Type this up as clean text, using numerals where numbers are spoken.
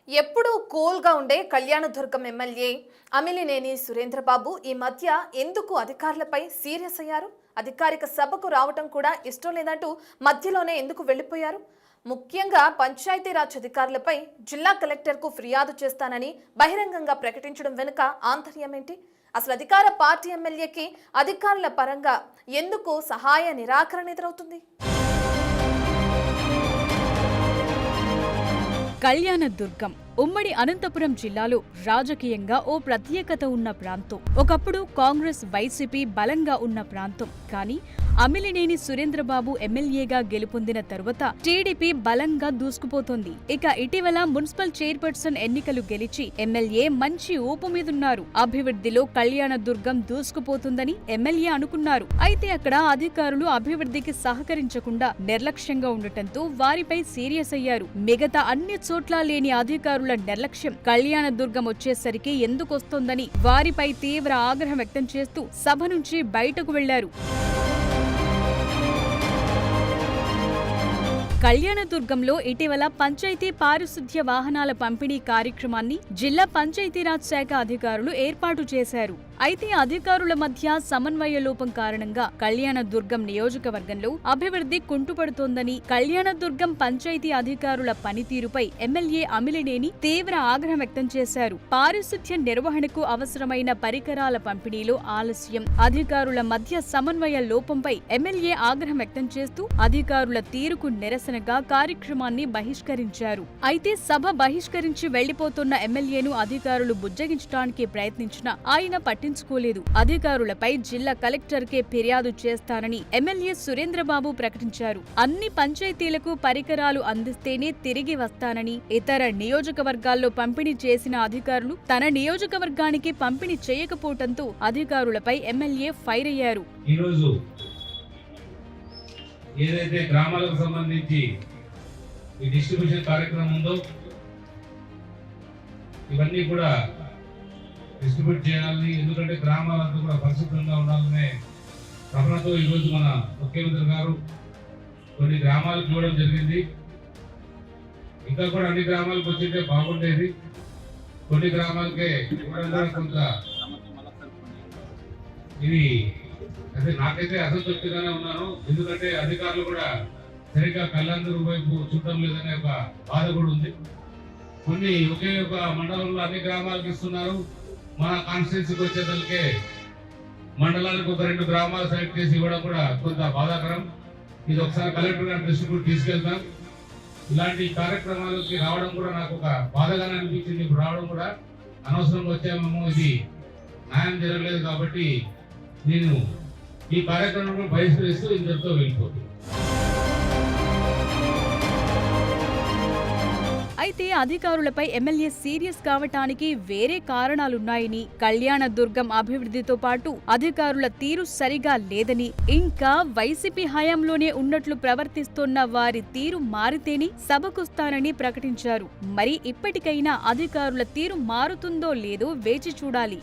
ఎప్పుడూ కూల్గా ఉండే కళ్యాణదుర్గం ఎమ్మెల్యే అమిలినేని సురేంద్రబాబు ఈ మధ్య ఎందుకు అధికారులపై సీరియస్ అయ్యారు? అధికారిక సభకు రావటం కూడా ఇష్టం లేదంటూ మధ్యలోనే ఎందుకు వెళ్లిపోయారు? ముఖ్యంగా పంచాయతీరాజ్ అధికారులపై జిల్లా కలెక్టర్కు ఫిర్యాదు చేస్తానని బహిరంగంగా ప్రకటించడం వెనుక ఆంతర్యం ఏంటి? అసలు అధికార పార్టీ ఎమ్మెల్యేకి అధికారుల పరంగా ఎందుకు సహాయ నిరాకరణ ఎదురవుతుంది? కళ్యాణదుర్గం ఉమ్మడి అనంతపురం జిల్లాలో రాజకీయంగా ఓ ప్రత్యేకత ఉన్న ప్రాంతం. ఒకప్పుడు కాంగ్రెస్ వైసీపీ బలంగా ఉన్న ప్రాంతం. కానీ అమిలినేని సురేంద్రబాబు ఎమ్మెల్యేగా గెలుపొందిన తరువాత టీడీపీ బలంగా దూసుకుపోతోంది. ఇక ఇటీవల మున్సిపల్ చైర్పర్సన్ ఎన్నికలు గెలిచి ఎమ్మెల్యే మంచి ఊపు మీదున్నారు. అభివృద్ధిలో కళ్యాణదుర్గం దూసుకుపోతుందని ఎమ్మెల్యే అనుకున్నారు. అయితే అక్కడ అధికారులు అభివృద్ధికి సహకరించకుండా నిర్లక్ష్యంగా ఉండటంతో వారిపై సీరియస్ అయ్యారు. మిగతా అన్ని చోట్ల లేని అధికారుల నిర్లక్ష్యం కళ్యాణదుర్గం వచ్చేసరికి ఎందుకొస్తోందని వారిపై తీవ్ర ఆగ్రహం వ్యక్తం చేస్తూ సభ నుంచి బయటకు వెళ్లారు. కళ్యాణదుర్గంలో ఇటీవల పంచాయతీ పారిశుధ్య వాహనాల పంపిణీ కార్యక్రమాన్ని జిల్లా పంచాయతీరాజ్ శాఖ అధికారులు ఏర్పాటు చేశారు. అయితే అధికారుల మధ్య సమన్వయ లోపం కారణంగా కళ్యాణదుర్గం నియోజకవర్గంలో అభివృద్ధి కుంటుపడుతోందని కళ్యాణదుర్గం పంచాయతీ అధికారుల పనితీరుపై ఎమ్మెల్యే అమిలినేని తీవ్ర ఆగ్రహం వ్యక్తం చేశారు. పారిశుధ్య నిర్వహణకు అవసరమైన పరికరాల పంపిణీలో ఆలస్యం, అధికారుల మధ్య సమన్వయ లోపంపై ఎమ్మెల్యే ఆగ్రహం వ్యక్తం చేస్తూ అధికారుల తీరుకు నిరసనగా కార్యక్రమాన్ని బహిష్కరించారు. అయితే సభ బహిష్కరించి వెళ్లిపోతున్న ఎమ్మెల్యేను అధికారులు బుజ్జగించడానికి ప్రయత్నించినా ఆయన పట్టించుకోలేదు. అధికారులపై జిల్లా కలెక్టర్కే ఫిర్యాదు చేస్తానని ఎమ్మెల్యే సురేంద్రబాబు ప్రకటించారు. అన్ని పంచాయతీలకు పరికరాలు అందిస్తేనే తిరిగి వస్తానని, ఇతర నియోజకవర్గాల్లో పంపిణీ చేసిన అధికారులు తన నియోజకవర్గానికి పంపిణీ చేయకపోవడంతో అధికారులపై ఎమ్మెల్యే ఫైర్ అయ్యారు. ఏదైతే గ్రామాలకు సంబంధించి ఈ డిస్ట్రిబ్యూషన్ కార్యక్రమం ఉందో ఇవన్నీ కూడా డిస్ట్రిబ్యూట్ చేయాలని, ఎందుకంటే గ్రామాలంతా కూడా పరిశుభ్రంగా ఉండాలనే తపనతో ఈరోజు మన ముఖ్యమంత్రి గారు కొన్ని గ్రామాలకు ఇవ్వడం జరిగింది. ఇంకా కూడా అన్ని గ్రామాలకు వచ్చింటే బాగుండేది. కొన్ని గ్రామాలకే ఇవ్వడం కూడా కొంత ఇది అంటే నాకైతే అసంతృప్తిగానే ఉన్నాను. ఎందుకంటే అధికారులు కూడా సరిగ్గా కళ్యాణదుర్గం వైపు చూడటం లేదనే ఒక బాధ కూడా ఉంది. కొన్ని ఒకే ఒక మండలంలో అన్ని గ్రామాలకు ఇస్తున్నారు. మన కాన్స్టిట్యున్సీకి వచ్చేసరికి మండలానికి ఒక 2 గ్రామాలు సెలెక్ట్ చేసి ఇవ్వడం కూడా కొంత బాధాకరం. ఇది ఒకసారి కలెక్టర్ గారి దృష్టి కూడా తీసుకెళ్తాం. ఇలాంటి కార్యక్రమాలకి రావడం కూడా నాకు ఒక బాధగానే అనిపించింది. ఇప్పుడు రావడం కూడా అనవసరంగా వచ్చామేమో, ఇది న్యాయం జరగలేదు కాబట్టి నేను ఈ కార్యక్రమం బహిష్కరిస్తూ ఇంతటితో వెళ్ళిపోతుంది. అయితే అధికారులపై ఎమ్మెల్యే సీరియస్ కావటానికి వేరే కారణాలున్నాయని, కళ్యాణదుర్గం అభివృద్ధితో పాటు అధికారుల తీరు సరిగా లేదని, ఇంకా వైసీపీ హయాంలోనే ఉన్నట్లు ప్రవర్తిస్తున్న వారి తీరు మారితేనే సభకొస్తానని ప్రకటించారు. మరి ఇప్పటికైనా అధికారుల తీరు మారుతుందో లేదో వేచి చూడాలి.